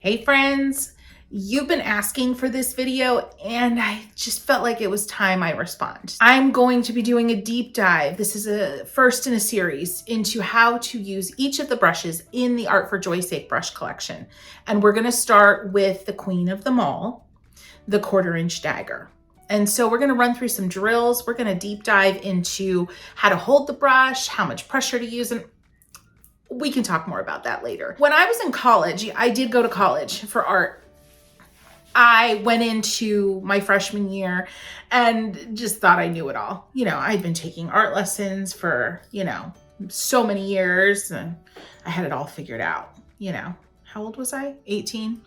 Hey friends, you've been asking for this video and I just felt like it was time I respond. I'm going to be doing a deep dive. This is a first in a series into how to use each of the brushes in the Art for Joy's Sake brush collection. And we're gonna start with the queen of them all, the 1/4 inch dagger. And so we're gonna run through some drills. We're gonna deep dive into how to hold the brush, how much pressure to use, and we can talk more about that later. When I was in college, I did go to college for art. I went into my freshman year and just thought I knew it all. I'd been taking art lessons for, so many years and I had it all figured out. How old was I? 18?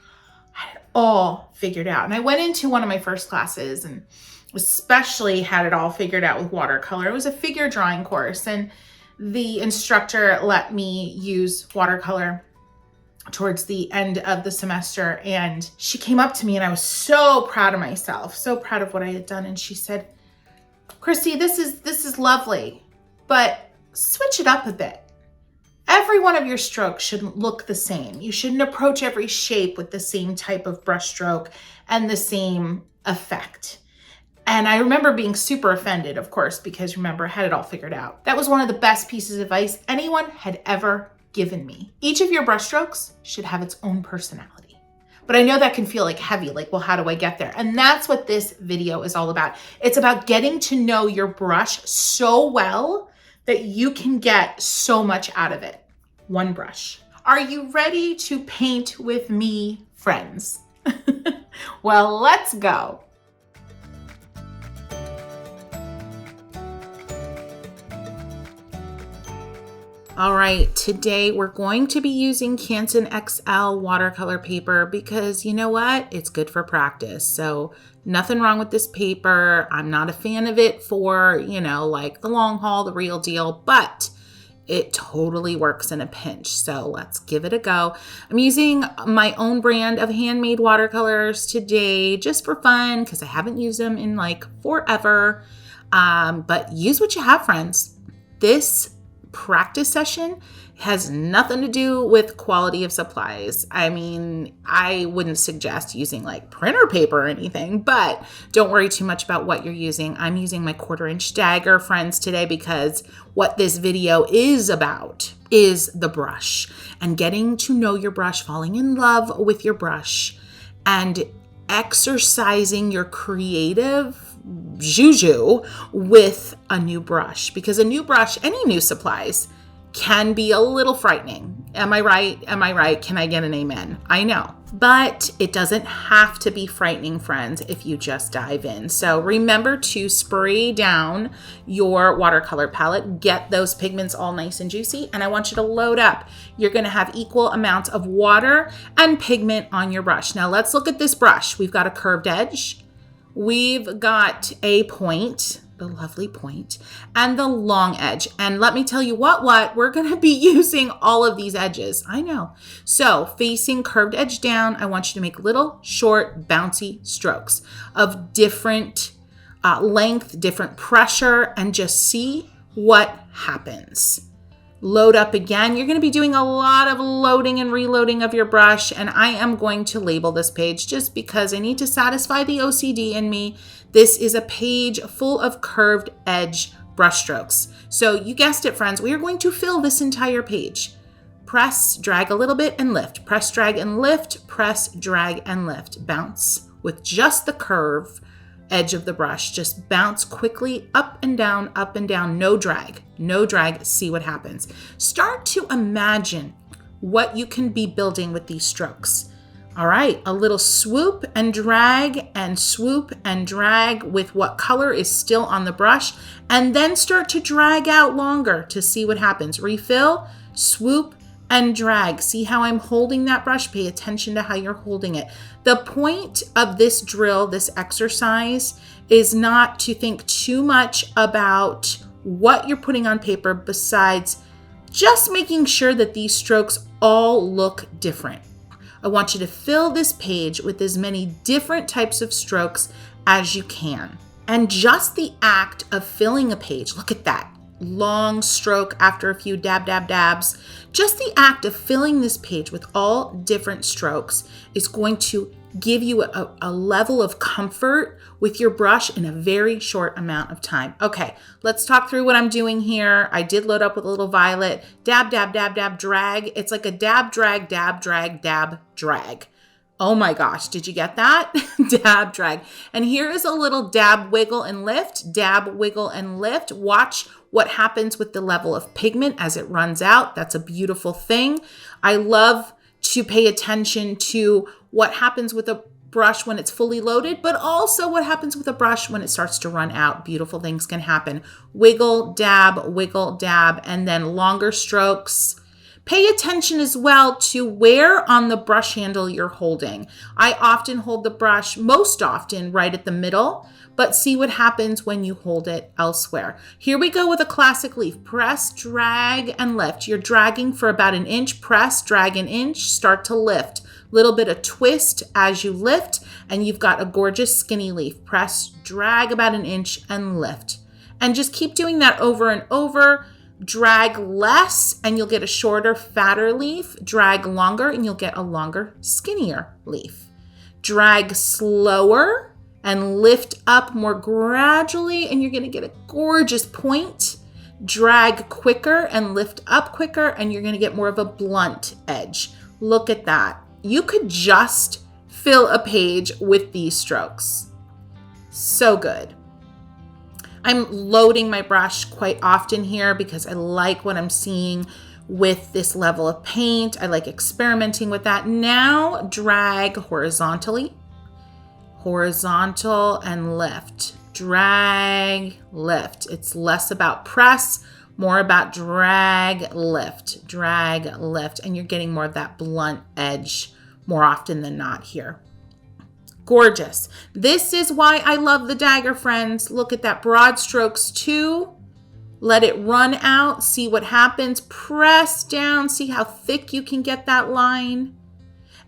I had it all figured out. And I went into one of my first classes and especially had it all figured out with watercolor. It was a figure drawing course, and the instructor let me use watercolor towards the end of the semester. And she came up to me and I was so proud of myself, so proud of what I had done. And she said, "Christy, this is lovely, but switch it up a bit. Every one of your strokes shouldn't look the same. You shouldn't approach every shape with the same type of brush stroke and the same effect." And I remember being super offended, of course, because remember, I had it all figured out. That was one of the best pieces of advice anyone had ever given me. Each of your brush strokes should have its own personality. But I know that can feel like heavy, like, well, how do I get there? And that's what this video is all about. It's about getting to know your brush so well that you can get so much out of it. One brush. Are you ready to paint with me, friends? Well, let's go. All right, today we're going to be using Canson XL watercolor paper because you know what? It's good for practice. So nothing wrong with this paper. I'm not a fan of it for, like the long haul, the real deal, but it totally works in a pinch. So let's give it a go. I'm using my own brand of handmade watercolors today just for fun because I haven't used them in like forever. But use what you have, friends. This practice session has nothing to do with quality of supplies. I mean, I wouldn't suggest using like printer paper or anything, but don't worry too much about what you're using. I'm using my 1/4 inch dagger, friends, today because what this video is about is the brush and getting to know your brush, falling in love with your brush, and exercising your creative juju with a new brush, because a new brush, any new supplies, can be a little frightening. Am I right? Am I right? Can I get an amen? I know. But it doesn't have to be frightening, friends, if you just dive in. So remember to spray down your watercolor palette, get those pigments all nice and juicy, and I want you to load up. You're gonna have equal amounts of water and pigment on your brush. Now let's look at this brush. We've got a curved edge. We've got a point, the lovely point, and the long edge. And let me tell you what, we're going to be using all of these edges. I know. So facing curved edge down, I want you to make little short bouncy strokes of different length, different pressure, and just see what happens. Load up again. You're going to be doing a lot of loading and reloading of your brush, and I am going to label this page just because I need to satisfy the OCD in me. This is a page full of curved edge brush strokes. So you guessed it, friends, we are going to fill this entire page. Press, drag a little bit, and lift. Press, drag, and lift. Press, drag, and lift. Bounce with just the curve edge of the brush. Just bounce quickly up and down, no drag, see what happens. Start to imagine what you can be building with these strokes. All right, a little swoop and drag with what color is still on the brush, and then start to drag out longer to see what happens. Refill, swoop, and drag. See how I'm holding that brush? Pay attention to how you're holding it. The point of this drill, this exercise, is not to think too much about what you're putting on paper besides just making sure that these strokes all look different. I want you to fill this page with as many different types of strokes as you can. And just the act of filling a page, look at that. long stroke after a few dabs. Just the act of filling this page with all different strokes is going to give you a level of comfort with your brush in a very short amount of time. Okay, let's talk through what I'm doing here. I did load up with a little violet. Dab, drag. It's like a dab, drag, dab, drag. Oh my gosh, did you get that? Dab, drag. And here is a little dab, wiggle, and lift. Dab, wiggle, and lift. Watch what happens with the level of pigment as it runs out. That's a beautiful thing. I love to pay attention to what happens with a brush when it's fully loaded, but also what happens with a brush when it starts to run out. Beautiful things can happen. Wiggle, dab, and then longer strokes. Pay attention as well to where on the brush handle you're holding. I often hold the brush, most often, right at the middle, but see what happens when you hold it elsewhere. Here we go with a classic leaf. Press, drag, and lift. You're dragging for about an inch. Press, drag an inch, start to lift. Little bit of twist as you lift, and you've got a gorgeous skinny leaf. Press, drag about an inch, and lift. And just keep doing that over and over. Drag less, and you'll get a shorter, fatter leaf. Drag longer, and you'll get a longer, skinnier leaf. Drag slower, and lift up more gradually, and you're going to get a gorgeous point. Drag quicker and lift up quicker, and you're going to get more of a blunt edge. Look at that. You could just fill a page with these strokes. So good. I'm loading my brush quite often here because I like what I'm seeing with this level of paint. I like experimenting with that. Now drag horizontally. Horizontal and lift. Drag, lift. It's less about press, more about drag, lift, and you're getting more of that blunt edge more often than not here. Gorgeous. This is why I love the Dagger, friends. Look at that, broad strokes too. Let it run out, see what happens. Press down, see how thick you can get that line.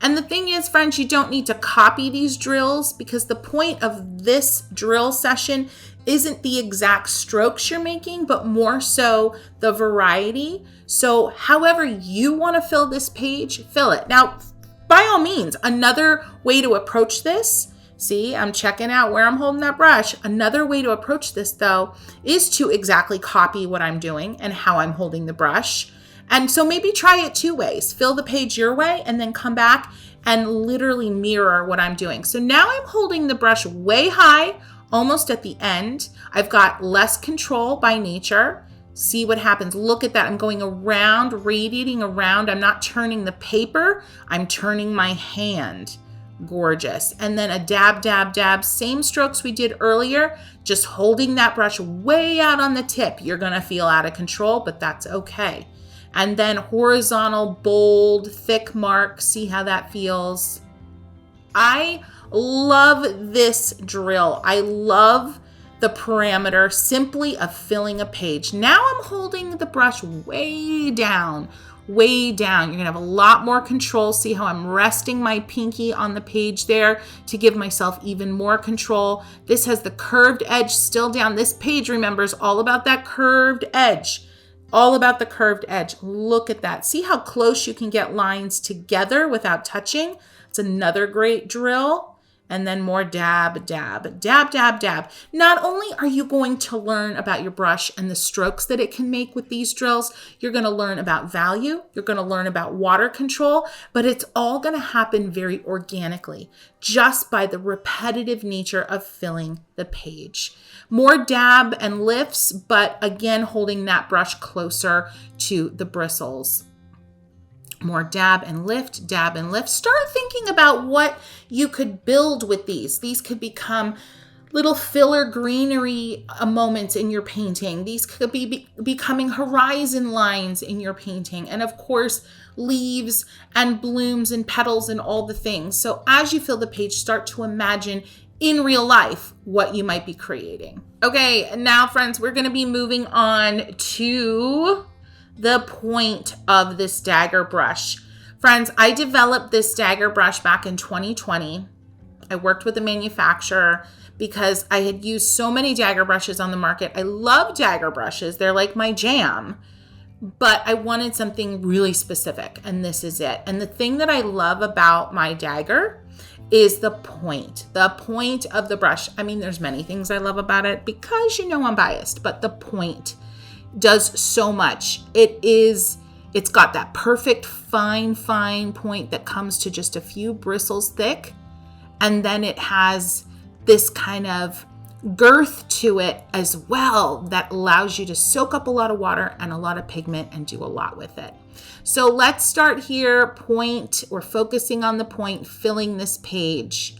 And the thing is, friends, you don't need to copy these drills because the point of this drill session isn't the exact strokes you're making, but more so the variety. So however you want to fill this page, fill it. Now, by all means, another way to approach this, see, I'm checking out where I'm holding that brush. Another way to approach this, though, is to exactly copy what I'm doing and how I'm holding the brush. And so maybe try it two ways. Fill the page your way and then come back and literally mirror what I'm doing. So now I'm holding the brush way high, almost at the end. I've got less control by nature. See what happens. Look at that. I'm going around, radiating around. I'm not turning the paper. I'm turning my hand. Gorgeous. And then a dab. Same strokes we did earlier, just holding that brush way out on the tip. You're going to feel out of control, but that's okay. And then horizontal, bold, thick mark. See how that feels. I love this drill. I love the parameter simply of filling a page. Now I'm holding the brush way down. You're gonna have a lot more control. See how I'm resting my pinky on the page there to give myself even more control. This has the curved edge still down. This page, remember, is all about that curved edge. All about the curved edge. Look at that. See how close you can get lines together without touching? It's another great drill. And then more dab. Not only are you going to learn about your brush and the strokes that it can make with these drills, you're going to learn about value, you're going to learn about water control, but it's all going to happen very organically, just by the repetitive nature of filling the page. More dab and lifts, but again, holding that brush closer to the bristles. More dab and lift. Start thinking about what you could build with these. These could become little filler greenery moments in your painting. These could be becoming horizon lines in your painting. And of course, leaves and blooms and petals and all the things. So as you fill the page, start to imagine in real life what you might be creating. Okay, now friends, we're going to be moving on to the point of this Dagger brush. Friends, I developed this Dagger brush back in 2020. I worked with a manufacturer, because I had used so many Dagger brushes on the market. I love Dagger brushes. They're like my jam. But I wanted something really specific, and this is it. And the thing that I love about my Dagger is the point of the brush. I mean, there's many things I love about it because I'm biased, but the point does so much. It's got that perfect fine point that comes to just a few bristles thick. And then it has this kind of girth to it as well that allows you to soak up a lot of water and a lot of pigment and do a lot with it. So let's start here. Point, we're focusing on the point, filling this page.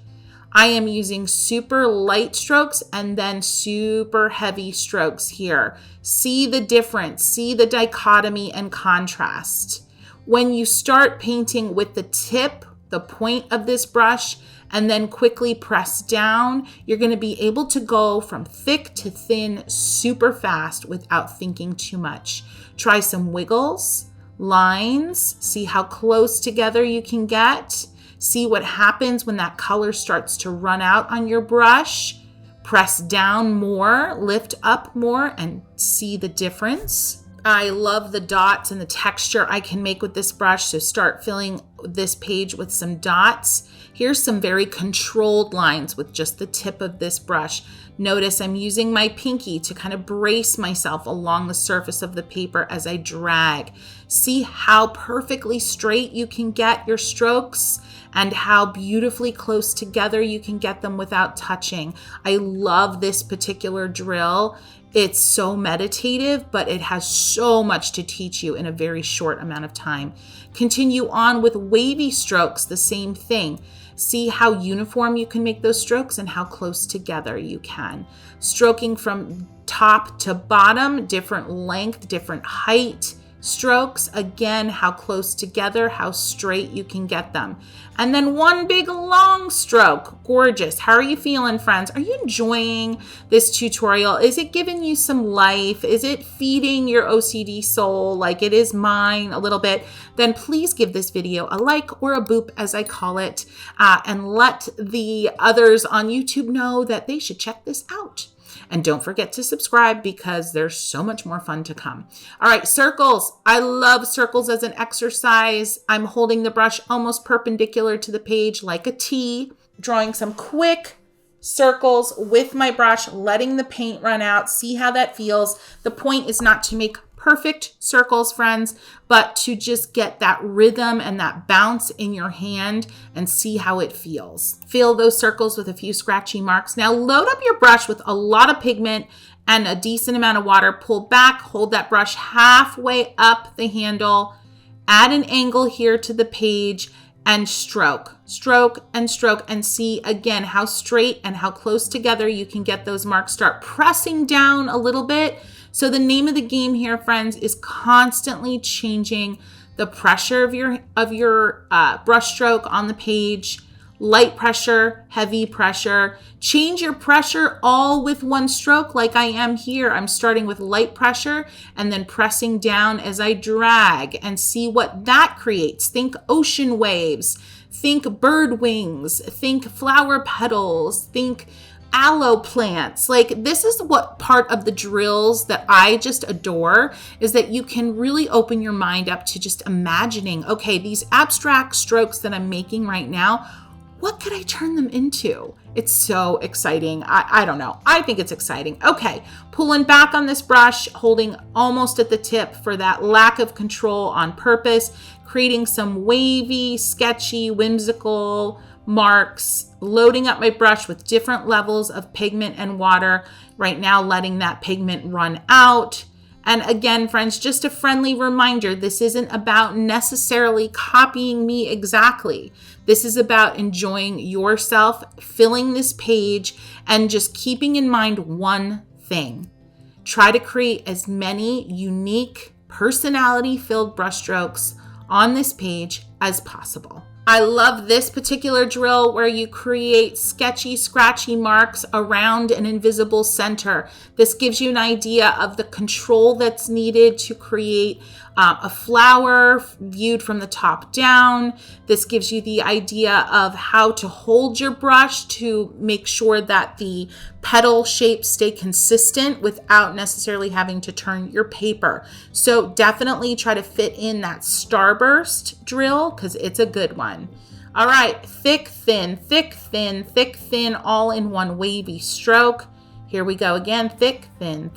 I am using super light strokes and then super heavy strokes here. See the difference, see the dichotomy and contrast. When you start painting with the tip, the point of this brush, and then quickly press down, you're going to be able to go from thick to thin super fast without thinking too much. Try some wiggles, lines, see how close together you can get. See what happens when that color starts to run out on your brush. Press down more, lift up more, and see the difference. I love the dots and the texture I can make with this brush, so start filling this page with some dots. Here's some very controlled lines with just the tip of this brush. Notice I'm using my pinky to kind of brace myself along the surface of the paper as I drag. See how perfectly straight you can get your strokes and how beautifully close together you can get them without touching. I love this particular drill. It's so meditative, but it has so much to teach you in a very short amount of time. Continue on with wavy strokes, the same thing. See how uniform you can make those strokes and how close together you can. Stroking from top to bottom, different length, different height strokes. Again, how close together, how straight you can get them. And then one big long stroke. Gorgeous. How are you feeling, friends? Are you enjoying this tutorial? Is it giving you some life? Is it feeding your OCD soul like it is mine a little bit? Then please give this video a like or a boop, as I call it, and let the others on YouTube know that they should check this out. And don't forget to subscribe because there's so much more fun to come. All right, circles. I love circles as an exercise. I'm holding the brush almost perpendicular to the page like a T, drawing some quick circles with my brush, letting the paint run out. See how that feels. The point is not to make perfect circles, friends, but to just get that rhythm and that bounce in your hand and see how it feels. Fill those circles with a few scratchy marks. Now load up your brush with a lot of pigment and a decent amount of water. Pull back, hold that brush halfway up the handle, add an angle here to the page, and stroke and see again how straight and how close together you can get those marks. Start pressing down a little bit. So the name of the game here, friends, is constantly changing the pressure of your brush stroke on the page. Light pressure, heavy pressure. Change your pressure all with one stroke like I am here. I'm starting with light pressure and then pressing down as I drag and see what that creates. Think ocean waves, think bird wings, think flower petals, think aloe plants. Like, this is what part of the drills that I just adore, is that you can really open your mind up to just imagining, okay, these abstract strokes that I'm making right now, what could I turn them into? It's so exciting. I don't know. I think it's exciting. Okay, pulling back on this brush, holding almost at the tip for that lack of control on purpose, creating some wavy, sketchy, whimsical marks, loading up my brush with different levels of pigment and water. Right now, letting that pigment run out. And again, friends, just a friendly reminder, this isn't about necessarily copying me exactly. This is about enjoying yourself, filling this page, and just keeping in mind one thing. Try to create as many unique, personality-filled brushstrokes on this page as possible. I love this particular drill where you create sketchy, scratchy marks around an invisible center. This gives you an idea of the control that's needed to create a flower viewed from the top down. This gives you the idea of how to hold your brush to make sure that the petal shapes stay consistent without necessarily having to turn your paper. So definitely try to fit in that starburst drill because it's a good one. All right, thick, thin, thick, thin, thick, thin, all in one wavy stroke. Here we go again, thick, thin,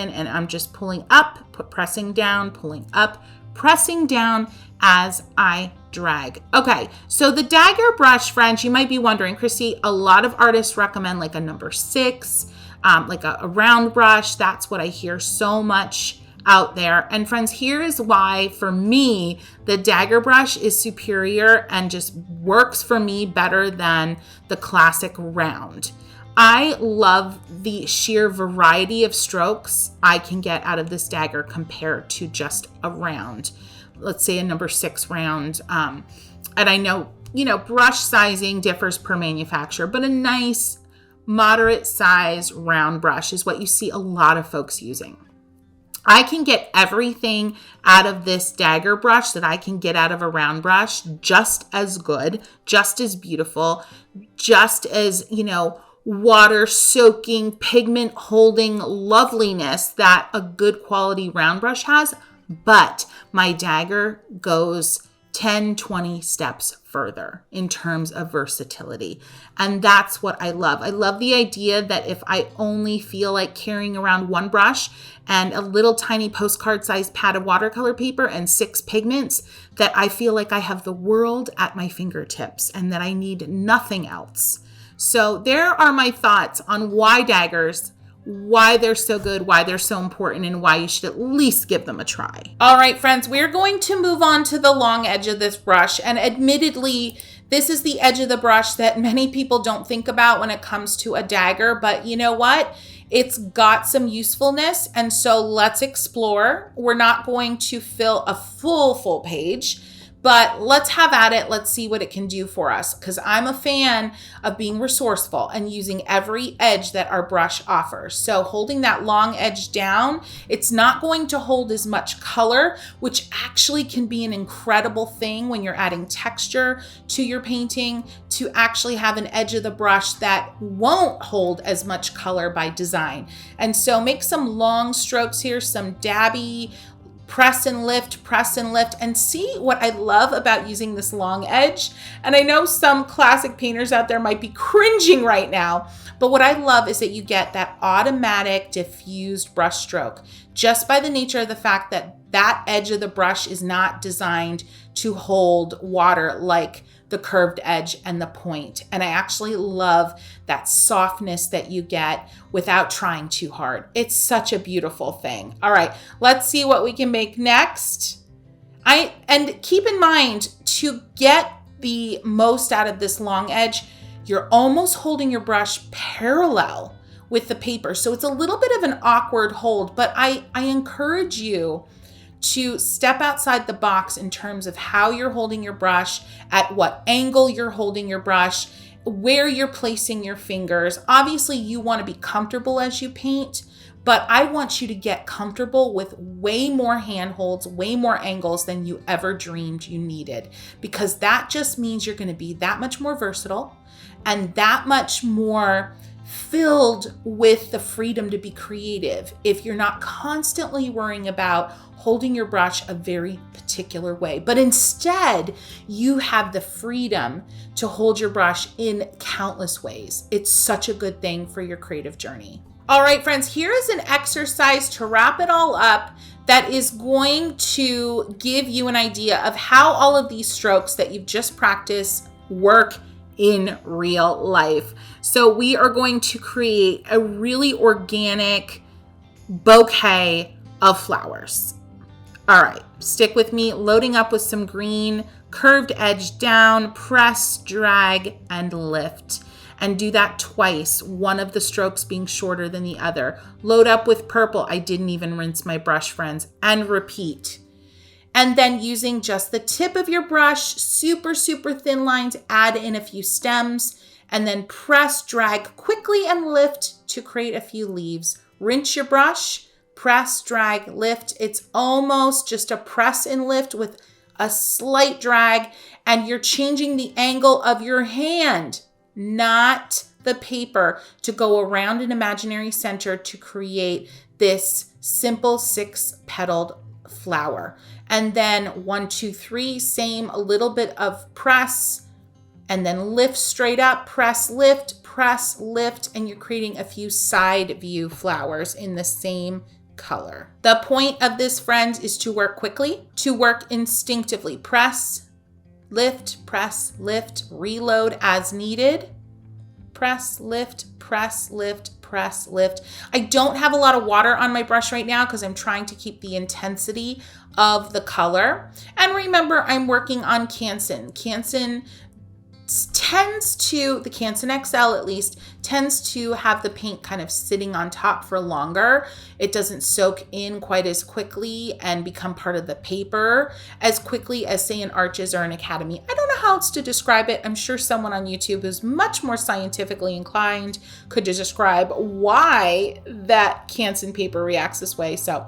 and I'm just pulling up, pressing down, pulling up, pressing down as I drag. Okay, so the Dagger brush, friends, you might be wondering, Chrissy, a lot of artists recommend like a number 6, like a round brush. That's what I hear so much out there. And friends, here is why for me, the Dagger brush is superior and just works for me better than the classic round. I love the sheer variety of strokes I can get out of this Dagger compared to just a round. Let's say a number 6 round. And I know, brush sizing differs per manufacturer, but a nice moderate size round brush is what you see a lot of folks using. I can get everything out of this Dagger brush that I can get out of a round brush just as good, just as beautiful, just as, water soaking, pigment holding loveliness that a good quality round brush has. But my Dagger goes 10, 20 steps further in terms of versatility. And that's what I love. I love the idea that if I only feel like carrying around one brush and a little tiny postcard sized pad of watercolor paper and 6 pigments, that I feel like I have the world at my fingertips and that I need nothing else. So there are my thoughts on why Daggers, why they're so good, why they're so important, and why you should at least give them a try. All right, friends, we're going to move on to the long edge of this brush. And admittedly, this is the edge of the brush that many people don't think about when it comes to a Dagger, but you know what? It's got some usefulness, and so let's explore. We're not going to fill a full page, but let's have at it. Let's see what it can do for us, because I'm a fan of being resourceful and using every edge that our brush offers. So holding that long edge down, it's not going to hold as much color, which actually can be an incredible thing when you're adding texture to your painting, to actually have an edge of the brush that won't hold as much color by design. And so make some long strokes here, some dabby, press and lift, and see what I love about using this long edge. And I know some classic painters out there might be cringing right now, but what I love is that you get that automatic diffused brush stroke just by the nature of the fact that that edge of the brush is not designed to hold water like the curved edge and the point. And I actually love that softness that you get without trying too hard. It's such a beautiful thing. All right, let's see what we can make next. And keep in mind, to get the most out of this long edge, you're almost holding your brush parallel with the paper. So it's a little bit of an awkward hold, but I encourage you to step outside the box in terms of how you're holding your brush, at what angle you're holding your brush, where you're placing your fingers. Obviously, you want to be comfortable as you paint, but I want you to get comfortable with way more handholds, way more angles than you ever dreamed you needed, because that just means you're going to be that much more versatile and that much more filled with the freedom to be creative if you're not constantly worrying about holding your brush a very particular way, but instead you have the freedom to hold your brush in countless ways. It's such a good thing for your creative journey. All right, friends, here is an exercise to wrap it all up that is going to give you an idea of how all of these strokes that you've just practiced work in real life. So we are going to create a really organic bouquet of flowers. All right, stick with me, loading up with some green, curved edge down, press, drag, and lift. And do that twice, one of the strokes being shorter than the other. Load up with purple. I didn't even rinse my brush, friends, and repeat. And then using just the tip of your brush, super thin lines, add in a few stems, and then press, drag quickly, and lift to create a few leaves. Rinse your brush, press, drag, lift. It's almost just a press and lift with a slight drag, and you're changing the angle of your hand, not the paper, to go around an imaginary center to create this simple 6-petaled flower. And then 1, 2, 3, same, a little bit of press, and then lift straight up, press, lift, and you're creating a few side view flowers in the same color. The point of this, friends, is to work quickly, to work instinctively. Press, lift, reload as needed. Press, lift, press, lift. I don't have a lot of water on my brush right now because I'm trying to keep the intensity of the color. And remember, I'm working on Canson. Canson tends to, the Canson XL at least, tends to have the paint kind of sitting on top for longer. It doesn't soak in quite as quickly and become part of the paper as quickly as, say, an Arches or an Academy. I don't know how else to describe it. I'm sure someone on YouTube who's much more scientifically inclined could describe why that Canson paper reacts this way. So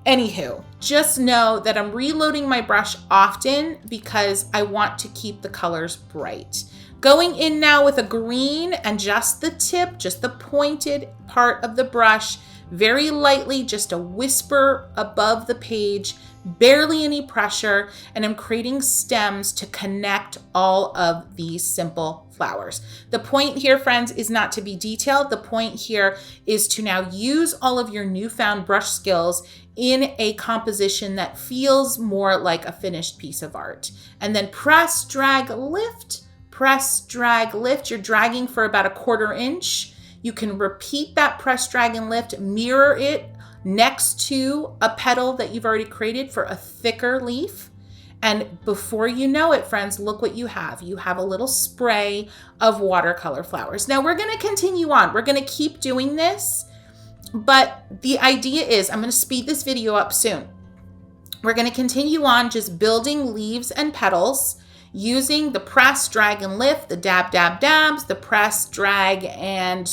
anywho, just know that I'm reloading my brush often because I want to keep the colors bright. Going in now with a green and just the tip, just the pointed part of the brush, very lightly, just a whisper above the page, barely any pressure, and I'm creating stems to connect all of these simple flowers. The point here, friends, is not to be detailed. The point here is to now use all of your newfound brush skills in a composition that feels more like a finished piece of art. And then press, drag, lift, press, drag, lift. You're dragging for about 1/4 inch. You can repeat that press, drag, and lift, mirror it next to a petal that you've already created for a thicker leaf. And before you know it, friends, look what you have. You have a little spray of watercolor flowers. Now we're gonna continue on. We're gonna keep doing this, but the idea is, I'm gonna speed this video up soon. We're gonna continue on just building leaves and petals using the press, drag, and lift, the dab, dab, dabs, the press, drag, and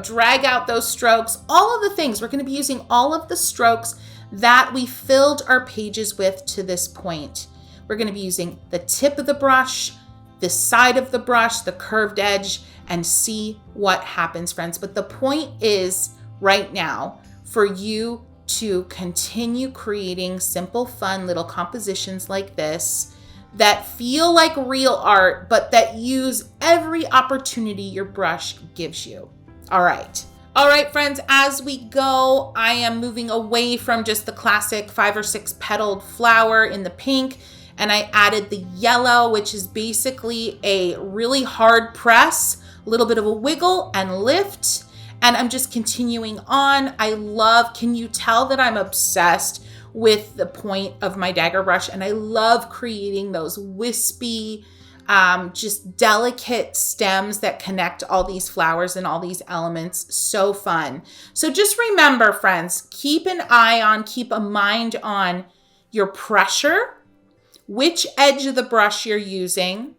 drag out those strokes, all of the things. We're going to be using all of the strokes that we filled our pages with to this point. We're going to be using the tip of the brush, the side of the brush, the curved edge, and see what happens, friends. But the point is right now for you to continue creating simple, fun little compositions like this that feel like real art, but that use every opportunity your brush gives you. All right, friends, as we go, I am moving away from just the classic 5 or 6 petaled flower in the pink, and I added the yellow, which is basically a really hard press, a little bit of a wiggle and lift, and I'm just continuing on. Can you tell that I'm obsessed with the point of my Dagger brush, and I love creating those wispy, just delicate stems that connect all these flowers and all these elements. So fun. So just remember, friends, keep an eye on, keep a mind on your pressure, which edge of the brush you're using,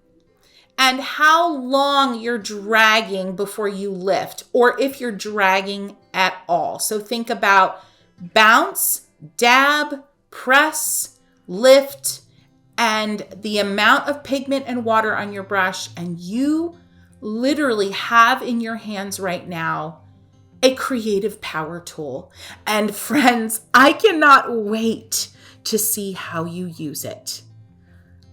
and how long you're dragging before you lift, or if you're dragging at all. So think about bounce, dab, press, lift, and the amount of pigment and water on your brush, and you literally have in your hands right now a creative power tool. And friends, I cannot wait to see how you use it.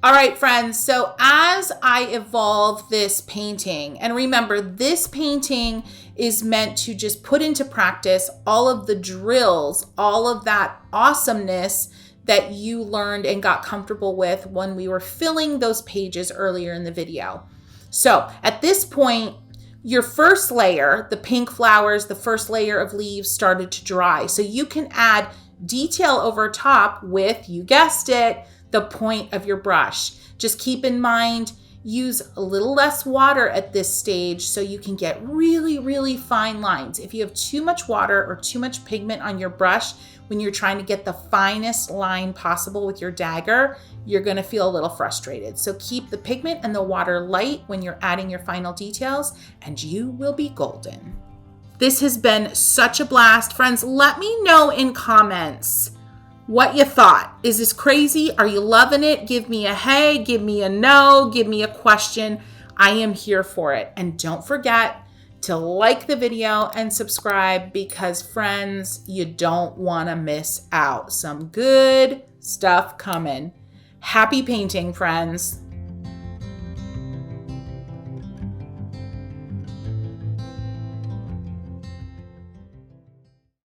All right, friends, so as I evolve this painting, and remember, this painting is meant to just put into practice all of the drills, all of that awesomeness that you learned and got comfortable with when we were filling those pages earlier in the video. So at this point, your first layer, the pink flowers, the first layer of leaves started to dry. So you can add detail over top with, you guessed it, the point of your brush. Just keep in mind, use a little less water at this stage so you can get really, really fine lines. If you have too much water or too much pigment on your brush, when you're trying to get the finest line possible with your Dagger, you're gonna feel a little frustrated. So keep the pigment and the water light when you're adding your final details, and you will be golden. This has been such a blast. Friends, let me know in comments what you thought. Is this crazy? Are you loving it? Give me a hey, give me a no, give me a question. I am here for it. And don't forget to like the video and subscribe because, friends, you don't want to miss out. Some good stuff coming. Happy painting, friends.